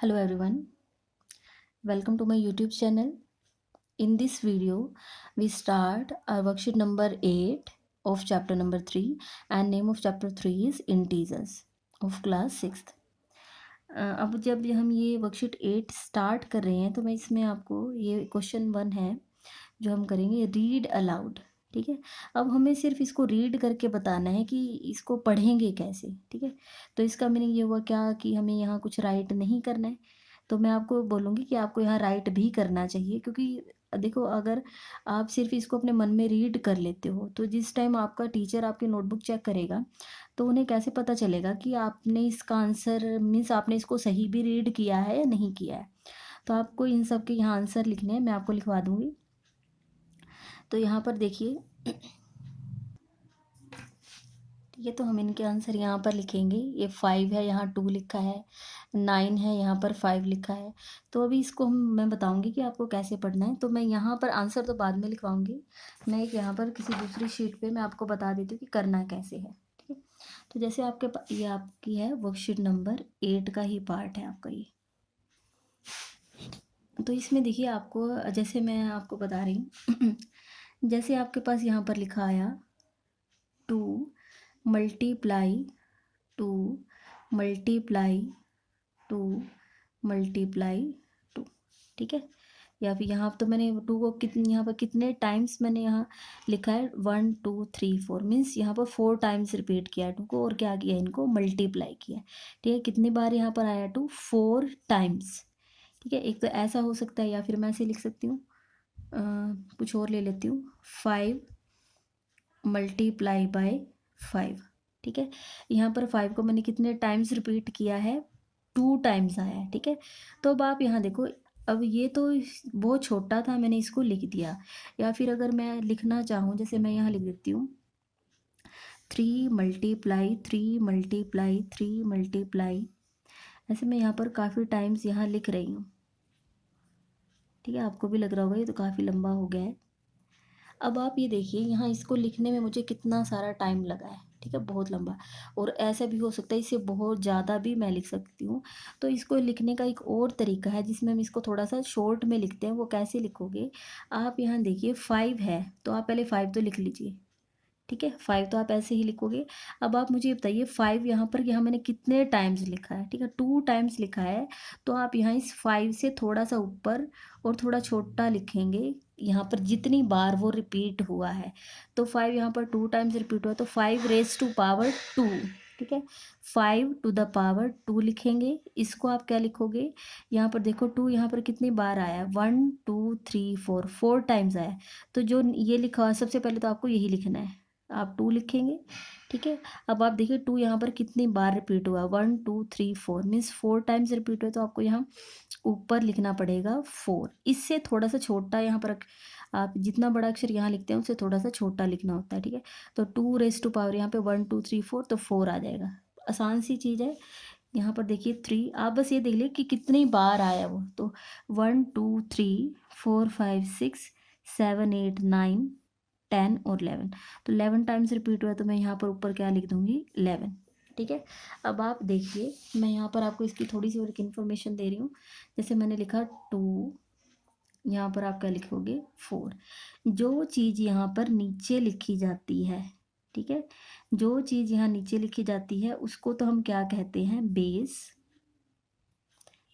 Hello everyone, welcome to my YouTube channel. In this video, we start our worksheet number 8 of chapter number 3 and name of chapter 3 is integers of class 6th. अब जब हम ये worksheet 8 start कर रहे हैं तो मैं इसमें आपको ये क्वेश्चन 1 है जो हम करेंगे रीड अलाउड। ठीक है, अब हमें सिर्फ इसको रीड करके बताना है कि इसको पढ़ेंगे कैसे। ठीक है, तो इसका मीनिंग ये हुआ क्या कि हमें यहाँ कुछ राइट नहीं करना है। तो मैं आपको बोलूँगी कि आपको यहाँ राइट भी करना चाहिए, क्योंकि देखो अगर आप सिर्फ इसको अपने मन में रीड कर लेते हो तो जिस टाइम आपका टीचर आपकी नोटबुक चेक करेगा तो उन्हें कैसे पता चलेगा कि आपने इसका आंसर मीन्स आपने इसको सही भी रीड किया है या नहीं किया है। तो आपको इन सब के यहाँ आंसर लिखने हैं, मैं आपको लिखवा दूँगी। तो यहाँ पर देखिए, ठीक है, तो हम इनके आंसर यहाँ पर लिखेंगे। ये 5 है, यहाँ 2 लिखा है, 9 है, यहाँ पर 5 लिखा है। तो अभी इसको मैं बताऊंगी कि आपको कैसे पढ़ना है। तो मैं यहाँ पर आंसर तो बाद में लिखवाऊंगी, मैं एक यहाँ पर किसी दूसरी शीट पे मैं आपको बता देती हूँ कि करना कैसे है। ठीक है, तो जैसे आपके ये आपकी है वर्कशीट नंबर 8 का ही पार्ट है आपका ये। तो इसमें देखिए आपको, जैसे मैं आपको बता रही हूँ जैसे आपके पास यहाँ पर लिखा आया 2 मल्टीप्लाई 2 मल्टीप्लाई 2 मल्टीप्लाई 2। ठीक है, या फिर यहाँ तो मैंने 2 को कितने यहाँ पर कितने टाइम्स मैंने यहाँ लिखा है 1 2 3 4 मीन्स यहाँ पर 4 टाइम्स रिपीट किया 2 को और क्या किया इनको मल्टीप्लाई किया। ठीक है, कितनी बार यहाँ पर आया 2 4 टाइम्स। ठीक है, एक तो ऐसा हो सकता है या फिर मैं ऐसे लिख सकती हूँ, कुछ और ले लेती हूँ 5 मल्टीप्लाई बाय 5। ठीक है, यहाँ पर 5 को मैंने कितने टाइम्स रिपीट किया है 2 टाइम्स आया है। ठीक है, तो अब आप यहाँ देखो, अब ये तो बहुत छोटा था मैंने इसको लिख दिया, या फिर अगर मैं लिखना चाहूँ जैसे मैं यहाँ लिख देती हूँ 3 मल्टीप्लाई 3 मल्टीप्लाई 3 मल्टीप्लाई, ऐसे मैं यहाँ पर काफ़ी टाइम्स यहाँ लिख रही हूँ। ठीक है, आपको भी लग रहा होगा ये तो काफ़ी लंबा हो गया है। अब आप ये देखिए यहाँ इसको लिखने में मुझे कितना सारा टाइम लगा है। ठीक है, बहुत लंबा, और ऐसा भी हो सकता है इससे बहुत ज़्यादा भी मैं लिख सकती हूँ। तो इसको लिखने का एक और तरीका है जिसमें हम इसको थोड़ा सा शॉर्ट में लिखते हैं। वो कैसे लिखोगे, आप यहाँ देखिए 5 है तो आप पहले 5 तो लिख लीजिए। ठीक है, 5 तो आप ऐसे ही लिखोगे। अब आप मुझे बताइए 5 यहाँ मैंने कितने टाइम्स लिखा है। ठीक है, 2 टाइम्स लिखा है, तो आप यहाँ इस 5 से थोड़ा सा ऊपर और थोड़ा छोटा लिखेंगे यहाँ पर जितनी बार वो रिपीट हुआ है। तो 5 यहाँ पर 2 टाइम्स रिपीट हुआ तो 5 रेज टू पावर 2। ठीक है, 5 टू द पावर 2 लिखेंगे। इसको आप क्या लिखोगे, यहाँ पर देखो 2 यहाँ पर कितनी बार आया 1 2 3 4 4 टाइम्स आया। तो जो ये लिखा हुआ सबसे पहले तो आपको यही लिखना है, आप 2 लिखेंगे। ठीक है, अब आप देखिए 2 यहाँ पर कितनी बार रिपीट हुआ 1 2 3 4 मीन्स 4 टाइम्स रिपीट हुआ, तो आपको यहाँ ऊपर लिखना पड़ेगा 4। इससे थोड़ा सा छोटा यहाँ पर आप जितना बड़ा अक्षर यहाँ लिखते हैं उससे थोड़ा सा छोटा लिखना होता है। ठीक है, तो 2 रेज टू पावर यहाँ पे 1 2 3 4 तो 4 आ जाएगा। आसान सी चीज़ है। यहाँ पर देखिए 3, आप बस ये देख ले कि कितनी बार आया वो, तो 1 2 3 4 5 6 7 8 9 10 और 11, तो 11 टाइम्स रिपीट हुआ तो मैं यहाँ पर ऊपर क्या लिख दूँगी 11। ठीक है, अब आप देखिए मैं यहाँ पर आपको इसकी थोड़ी सी और इन्फॉर्मेशन दे रही हूँ। जैसे मैंने लिखा 2, यहाँ पर आप क्या लिखोगे 4। जो चीज़ यहाँ पर नीचे लिखी जाती है, ठीक है, जो चीज़ यहाँ नीचे लिखी जाती है उसको तो हम क्या कहते हैं बेस।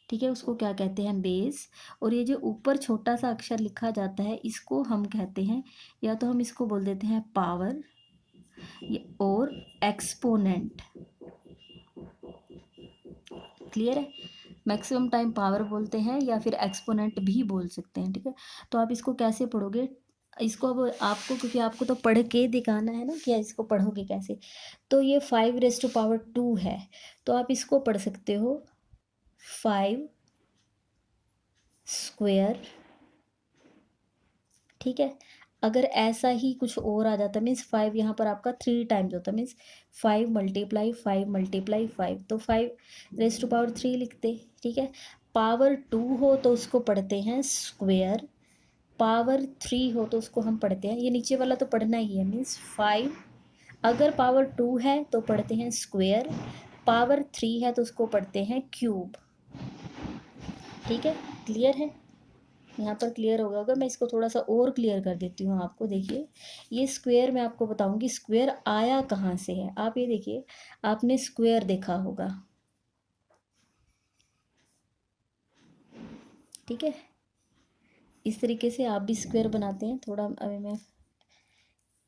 ठीक है, उसको क्या कहते हैं बेस। और ये जो ऊपर छोटा सा अक्षर लिखा जाता है इसको हम कहते हैं, या तो हम इसको बोल देते हैं पावर और एक्सपोनेंट। क्लियर है, मैक्सिमम टाइम पावर बोलते हैं या फिर एक्सपोनेंट भी बोल सकते हैं। ठीक है, तो आप इसको कैसे पढ़ोगे, इसको अब आपको, क्योंकि आपको तो पढ़ के दिखाना है ना कि इसको पढ़ोगे कैसे। तो ये 5 रेज टू पावर 2 है, तो आप इसको पढ़ सकते हो 5 स्क्वेयर। ठीक है, अगर ऐसा ही कुछ और आ जाता मीन्स 5 यहाँ पर आपका 3 टाइम्स होता मीन्स 5 मल्टीप्लाई 5 मल्टीप्लाई 5, तो 5 रेज टू पावर 3 लिखते। ठीक है, पावर 2 हो तो उसको पढ़ते हैं स्क्वेयर, पावर 3 हो तो उसको हम पढ़ते हैं, ये नीचे वाला तो पढ़ना ही है मीन्स 5। अगर पावर 2 है तो पढ़ते हैं स्क्वेयर, पावर 3 है तो उसको पढ़ते हैं क्यूब। ठीक है, क्लियर है? यहाँ पर क्लियर हो गया होगा। मैं इसको थोड़ा सा और क्लियर कर देती हूँ आपको। देखिए, ये स्क्वायर मैं आपको बताऊंगी स्क्वायर आया कहाँ से है। आप ये देखिए, आपने स्क्वायर देखा होगा, ठीक है। इस तरीके से आप भी स्क्वायर बनाते हैं। थोड़ा अभी मैं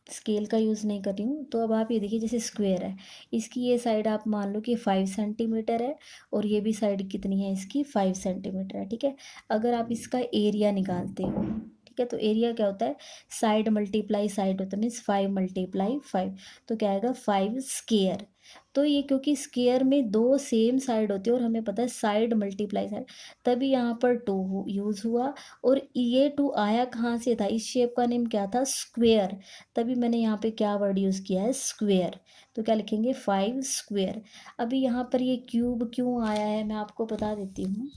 स्केल का यूज़ नहीं कर रही हूँ। तो अब आप ये देखिए, जैसे स्क्वायर है, इसकी ये साइड आप मान लो कि 5 सेंटीमीटर है, और ये भी साइड कितनी है इसकी, 5 सेंटीमीटर है, ठीक है। अगर आप इसका एरिया निकालते हो, ठीक है, तो एरिया क्या होता है, साइड मल्टीप्लाई साइड होता है, मीन्स 5 × 5, तो क्या आएगा, 5 स्क्वायर। तो ये क्योंकि स्क्वायर में दो सेम साइड होती है, और हमें पता है साइड मल्टीप्लाई साइड, तभी यहाँ पर टू यूज़ हुआ। और ये टू आया कहाँ से था, इस शेप का नेम क्या था, स्क्वेयर, तभी मैंने यहाँ पे क्या वर्ड यूज़ किया है, स्क्वेयर। तो क्या लिखेंगे, 5 स्क्वेयर। अभी यहाँ पर ये क्यूब क्यों आया है, मैं आपको बता देती हूँ।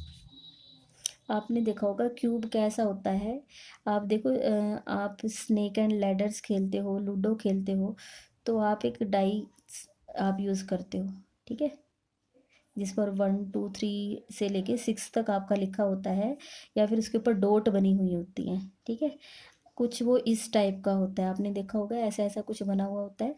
आपने देखा होगा क्यूब कैसा होता है। आप देखो, आप स्नेक एंड लैडर्स खेलते हो, लूडो खेलते हो, तो आप एक डाई आप यूज़ करते हो, ठीक है, जिस पर 1 2 3 से लेके 6 तक आपका लिखा होता है, या फिर उसके ऊपर डॉट बनी हुई होती हैं, ठीक है। कुछ वो इस टाइप का होता है, आपने देखा होगा, ऐसा ऐसा कुछ बना हुआ होता है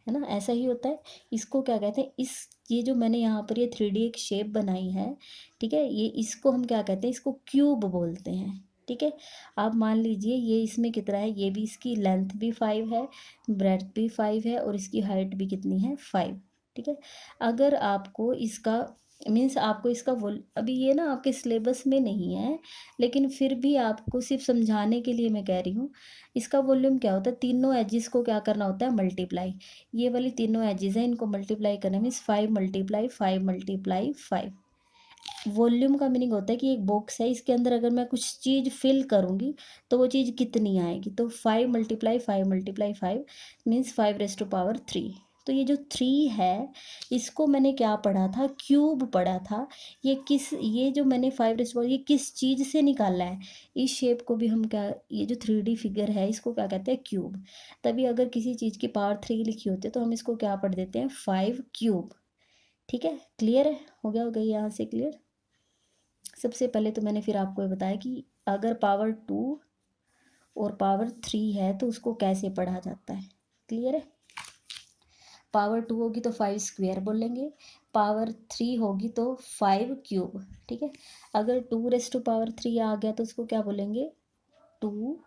ना, ऐसा ही होता है। इसको क्या कहते हैं, इस ये जो मैंने यहाँ पर ये 3D एक शेप बनाई है, ठीक है, ये इसको हम क्या कहते हैं, इसको क्यूब बोलते हैं, ठीक है। आप मान लीजिए ये इसमें कितना है, ये भी इसकी लेंथ भी 5 है, ब्रेड्थ भी 5 है, और इसकी हाइट भी कितनी है, 5, ठीक है। अगर आपको इसका मीन्स आपको इसका वोल अभी ये ना आपके सिलेबस में नहीं है, लेकिन फिर भी आपको सिर्फ समझाने के लिए मैं कह रही हूँ। इसका वॉल्यूम क्या होता है, तीनों एजिस को क्या करना होता है, मल्टीप्लाई। ये वाली तीनों एजिस हैं, इनको मल्टीप्लाई करना मीन्स 5 × 5 × 5 वॉल्यूम का मीनिंग होता है कि एक बॉक्स है, इसके अंदर अगर मैं कुछ चीज़ फिल करूँगी तो वो चीज़ कितनी आएगी, तो 5 × 5 × 5 मीन्स 5⁻³ तो ये जो 3 है, इसको मैंने क्या पढ़ा था, क्यूब पढ़ा था। ये जो मैंने 5⁻, ये किस चीज़ से निकाला है, इस शेप को भी हम क्या, ये जो 3D फिगर है, इसको क्या कहते हैं, क्यूब। तभी अगर किसी चीज़ की पावर 3 लिखी होती है तो हम इसको क्या पढ़ देते हैं, 5 क्यूब, ठीक है। क्लियर है, हो गया यहाँ से क्लियर। सबसे पहले तो मैंने फिर आपको ये बताया कि अगर पावर 2 और पावर 3 है तो उसको कैसे पढ़ा जाता है, क्लियर है। पावर 2 होगी तो 5 स्क्वायर बोलेंगे, पावर 3 होगी तो 5 क्यूब, ठीक है। अगर 2⁻³ आ गया तो उसको क्या बोलेंगे, 2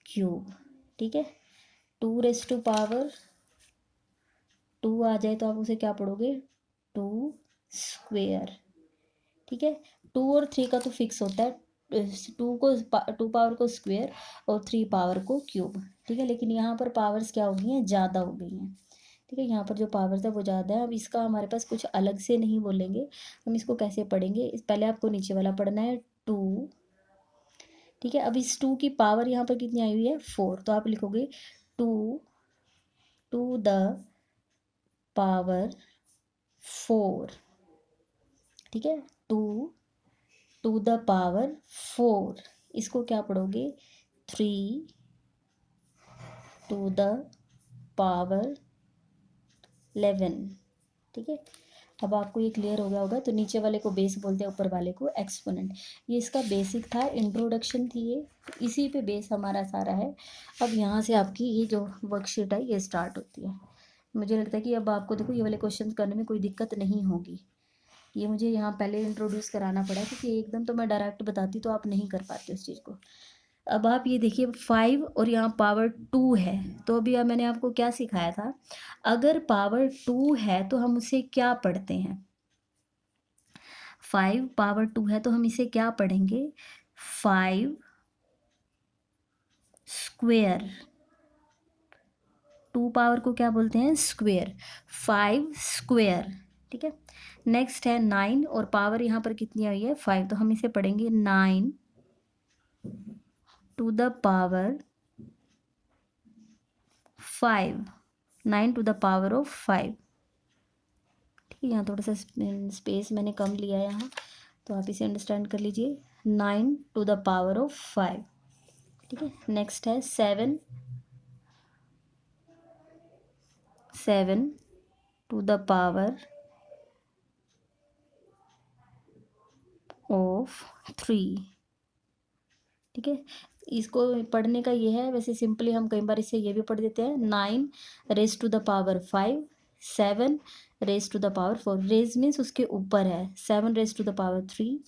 क्यूब, ठीक है। 2⁻² आ जाए तो आप उसे क्या पढ़ोगे, 2 स्क्वायर, ठीक है। 2 और 3 का तो फिक्स होता है, 2 पावर को स्क्वायर और 3 पावर को क्यूब, ठीक है। लेकिन यहाँ पर पावर्स क्या हो गई हैं, ज़्यादा हो गई हैं, ठीक है। यहाँ पर जो पावर्स है वो ज़्यादा है। अब इसका हमारे पास कुछ अलग से नहीं बोलेंगे, हम इसको कैसे पढ़ेंगे, पहले आपको नीचे वाला पढ़ना है, 2, ठीक है। अब इस 2 की पावर यहाँ पर कितनी आई हुई है, 4, तो आप लिखोगे 2 × 4, ठीक है। 2 × 4, इसको क्या पढ़ोगे, 3 × 11, ठीक है। अब आपको ये क्लियर हो गया होगा। तो नीचे वाले को बेस बोलते हैं, ऊपर वाले को एक्सपोनेंट। ये इसका बेसिक था, इंट्रोडक्शन थी ये, इसी पे बेस हमारा सारा है। अब यहाँ से आपकी ये जो वर्कशीट है ये स्टार्ट होती है। मुझे लगता है कि अब आपको देखो ये वाले क्वेश्चन करने में कोई दिक्कत नहीं होगी। ये मुझे यहाँ पहले इंट्रोड्यूस कराना पड़ा, क्योंकि एकदम तो मैं डायरेक्ट बताती तो आप नहीं कर पाते उस चीज़ को। अब आप ये देखिए 5 और यहाँ पावर 2 है, तो अभी मैंने आपको क्या सिखाया था, अगर पावर 2 है तो हम उसे क्या पढ़ते हैं, 5 पावर 2 है तो हम इसे क्या पढ़ेंगे, 5 स्क्वायर। 2 पावर को क्या बोलते हैं, स्क्वायर, 5 स्क्वायर, ठीक है। नेक्स्ट है 9, और पावर यहाँ पर कितनी आई है, 5, तो हम इसे पढ़ेंगे 9⁻5, 9⁻5, ठीक है। यहाँ थोड़ा सा स्पेस मैंने कम लिया है यहाँ, तो आप इसे अंडरस्टैंड कर लीजिए, 9⁻5, ठीक है। नेक्स्ट है 7 टू द पावर ऑफ 3। ठीक है, इसको पढ़ने का ये है, वैसे सिंपली हम कई बार इसे ये भी पढ़ देते हैं, 9 raise to the power 5, 7 raise to the power 4। Raise means उसके ऊपर है, 7 raise to the power 3,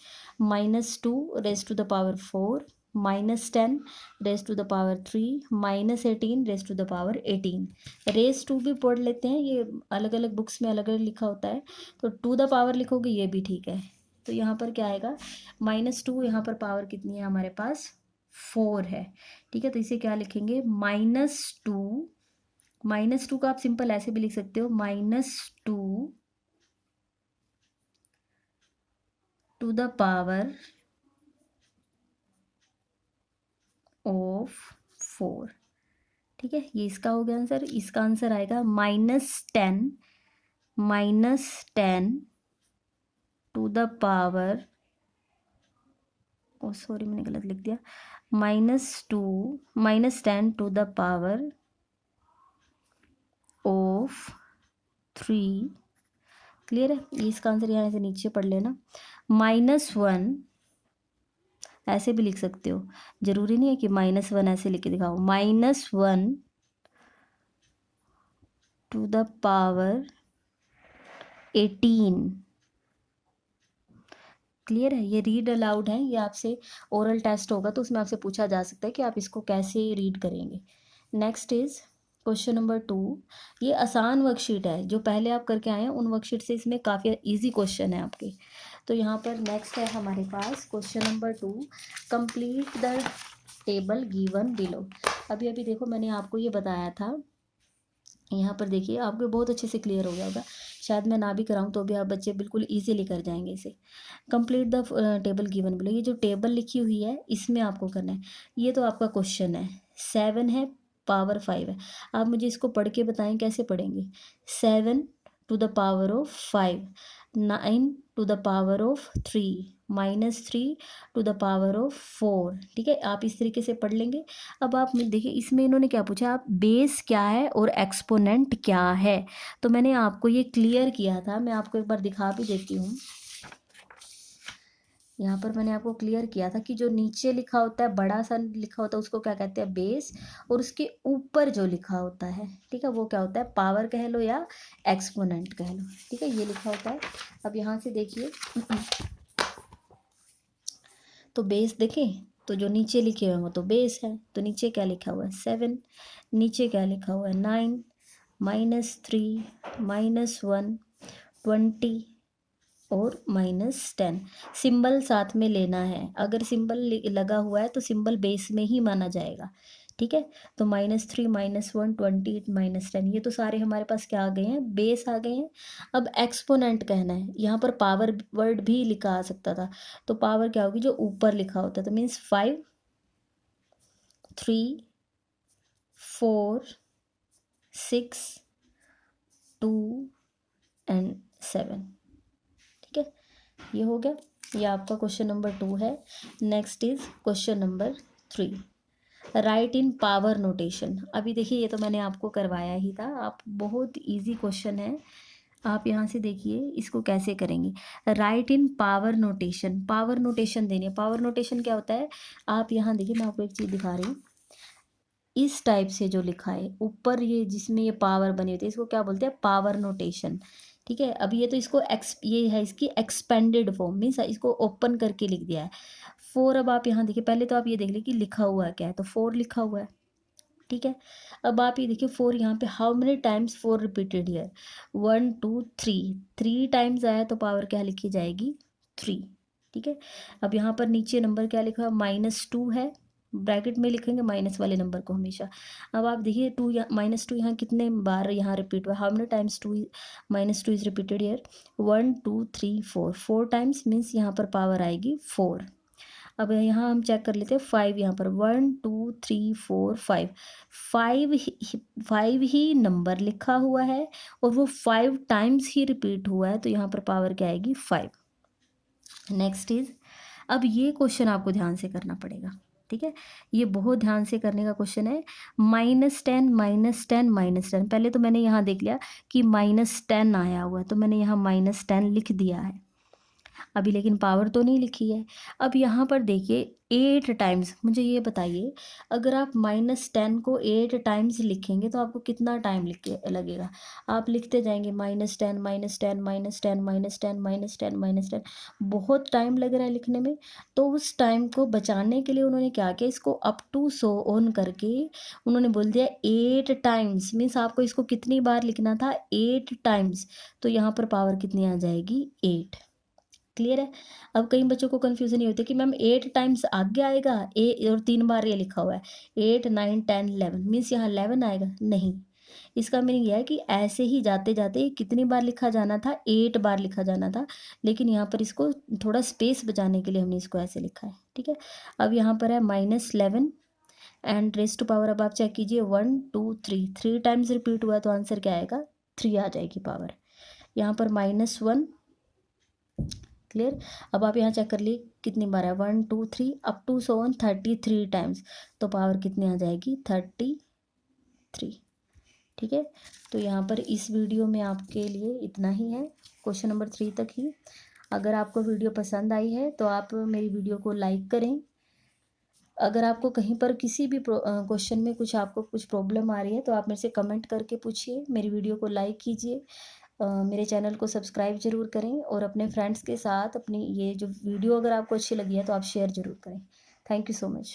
-2 raise to the power 4, -10 raise to the power 3, -18 raise to the power 18। Raise to भी पढ़ लेते हैं, ये अलग अलग बुक्स में अलग अलग लिखा होता है, तो टू द पावर लिखोगे ये भी ठीक है। तो यहाँ पर क्या आएगा, -2, यहाँ पर पावर कितनी है हमारे पास, 4 है। ठीक है, तो इसे क्या लिखेंगे, -2, -2 का आप सिंपल ऐसे भी लिख सकते हो, -2 टू द पावर ऑफ 4। ठीक है, ये इसका हो गया आंसर। इसका आंसर आएगा -10 to the power, oh sorry मैंने गलत लिख दिया, -10 to the power of 3। Clear है, ये इसका आंसर यहाँ से नीचे पढ़ लेना। -1 ऐसे भी लिख सकते हो, जरूरी नहीं है कि -1 ऐसे लिख के दिखाओ, -1 टू द पावर 18। क्लियर है, ये रीड अलाउड है, ये आपसे ओरल टेस्ट होगा तो उसमें आपसे पूछा जा सकता है कि आप इसको कैसे रीड करेंगे। Next is question number 2। ये आसान वर्कशीट है, जो पहले आप करके आए हैं उन वर्कशीट से इसमें काफ़ी इजी क्वेश्चन है आपके। तो यहाँ पर नेक्स्ट है हमारे पास question number 2, complete the table given below. अभी अभी देखो मैंने आपको ये बताया था, यहाँ पर देखिए आपको बहुत अच्छे से क्लियर हो गया होगा, शायद मैं ना भी कराऊँ तो भी आप बच्चे बिल्कुल इजीली कर जाएंगे इसे। Complete the table given below, ये जो टेबल लिखी हुई है इसमें आपको करना है। ये तो आपका क्वेश्चन है, 7 है, पावर 5 है। आप मुझे इसको पढ़ के बताएं कैसे पढ़ेंगे। 7 to the power of 5, 9 to the power of 3, -3 to the power of 4। ठीक है, आप इस तरीके से पढ़ लेंगे। अब आप देखिए इसमें इन्होंने क्या पूछा, आप बेस क्या है और एक्सपोनेंट क्या है। तो मैंने आपको ये क्लियर किया था, मैं आपको एक बार दिखा भी देती हूँ। यहाँ पर मैंने आपको क्लियर किया था कि जो नीचे लिखा होता है, बड़ा सा लिखा होता है, उसको क्या कहते हैं, बेस। और उसके ऊपर जो लिखा होता है, ठीक है, वो क्या होता है, पावर कह लो या एक्सपोनेंट कह लो। ठीक है, ये लिखा होता है। अब यहाँ से देखिए तो बेस देखें, तो जो नीचे लिखे हुए हैं वो तो बेस है। तो नीचे क्या लिखा हुआ है, 7, नीचे क्या लिखा हुआ है, 9, -3, -1, 20 और -10। सिंबल साथ में लेना है, अगर सिंबल लगा हुआ है तो सिंबल बेस में ही माना जाएगा। ठीक है, तो -3, -1, 20, -10, ये तो सारे हमारे पास क्या आ गए हैं, बेस आ गए हैं। अब एक्सपोनेंट कहना है, यहाँ पर पावर वर्ड भी लिखा आ सकता था, तो पावर क्या होगी, जो ऊपर लिखा होता है, तो मीन्स 5, 3, 4, 6, 2 एंड 7। ठीक है, ये हो गया, ये आपका क्वेश्चन नंबर 2 है। Next is question number 3, right in power notation. अभी देखिए ये तो मैंने आपको करवाया ही था, आप बहुत इजी क्वेश्चन है। आप यहाँ से देखिए इसको कैसे करेंगे, राइट इन पावर नोटेशन। पावर नोटेशन देनी है। पावर नोटेशन क्या होता है, आप यहाँ देखिए, मैं आपको एक चीज़ दिखा रही हूँ, इस टाइप से जो लिखा है ऊपर, ये जिसमें ये पावर बनी होती है, इसको क्या बोलते हैं, पावर नोटेशन। ठीक है, अब ये तो इसको ये है इसकी एक्सपेंडेड फॉर्म, मीन्स इसको ओपन करके लिख दिया है। 4, अब आप यहाँ देखिए, पहले तो आप ये देख लीजिए कि लिखा हुआ क्या है, तो 4 लिखा हुआ है। ठीक है, अब आप ये देखिए 4 यहाँ पे, how many times 4 repeated here, 1 2 3 times आया, तो पावर क्या लिखी जाएगी, 3। ठीक है, अब यहाँ पर नीचे नंबर क्या लिखा है, -2 है, ब्रैकेट में लिखेंगे माइनस वाले नंबर को हमेशा। अब आप देखिए 2 -2 यहाँ कितने बार यहाँ रिपीट हुआ, how many times -2 is repeated here, 1 2 3 4 times, means यहाँ पर पावर आएगी 4। अब यहाँ हम चेक कर लेते हैं, 5 यहाँ पर 1 2 3 4 5 ही नंबर लिखा हुआ है और वो 5 टाइम्स ही रिपीट हुआ है, तो यहाँ पर पावर क्या आएगी, 5। नेक्स्ट इज, अब ये क्वेश्चन आपको ध्यान से करना पड़ेगा। ठीक है, ये बहुत ध्यान से करने का क्वेश्चन है। -10 -10 -10, पहले तो मैंने यहाँ देख लिया कि -10 आया हुआ है, तो मैंने यहाँ -10 लिख दिया है। अभी लेकिन पावर तो नहीं लिखी है। अब यहाँ पर देखिए 8 टाइम्स, मुझे ये बताइए अगर आप -10 को 8 टाइम्स लिखेंगे तो आपको कितना टाइम लगेगा? आप लिखते जाएंगे -10 -10 -10 -10 -10 -10, बहुत टाइम लग रहा है लिखने में। तो उस टाइम को बचाने के लिए उन्होंने क्या किया, इसको अप टू सो ऑन करके उन्होंने बोल दिया 8 टाइम्स, मीन्स आपको इसको कितनी बार लिखना था, 8 टाइम्स। तो यहाँ पर पावर कितनी आ जाएगी, 8। क्लियर है? अब कई बच्चों को कन्फ्यूजन ये होती है कि मैम 8 टाइम्स आगे आएगा ए और 3 बार ये लिखा हुआ है, 8 9 10 11, मीन्स यहाँ 11 आएगा? नहीं, इसका मीनिंग यह है कि ऐसे ही जाते जाते कितनी बार लिखा जाना था, 8 बार लिखा जाना था, लेकिन यहाँ पर इसको थोड़ा स्पेस बचाने के लिए हमने इसको ऐसे लिखा है। ठीक है, अब यहाँ पर है -11 एंड रेस टू पावर, अब आप चेक कीजिए 1 2 3, 3 टाइम्स रिपीट हुआ तो आंसर क्या आएगा, 3 आ जाएगी पावर। यहाँ पर -1, क्लियर। अब आप यहाँ चेक कर लिए कितनी बार है, 1 2 3 up to so on 33 times, तो पावर कितनी आ जाएगी, 33। ठीक है, तो यहाँ पर इस वीडियो में आपके लिए इतना ही है, क्वेश्चन नंबर 3 तक ही। अगर आपको वीडियो पसंद आई है तो आप मेरी वीडियो को लाइक करें। अगर आपको कहीं पर किसी भी क्वेश्चन में कुछ आपको कुछ प्रॉब्लम आ रही है तो आप मेरे से कमेंट करके पूछिए। मेरी वीडियो को लाइक कीजिए, मेरे चैनल को सब्सक्राइब ज़रूर करें और अपने फ्रेंड्स के साथ अपनी ये जो वीडियो अगर आपको अच्छी लगी है तो आप शेयर ज़रूर करें। Thank you so much.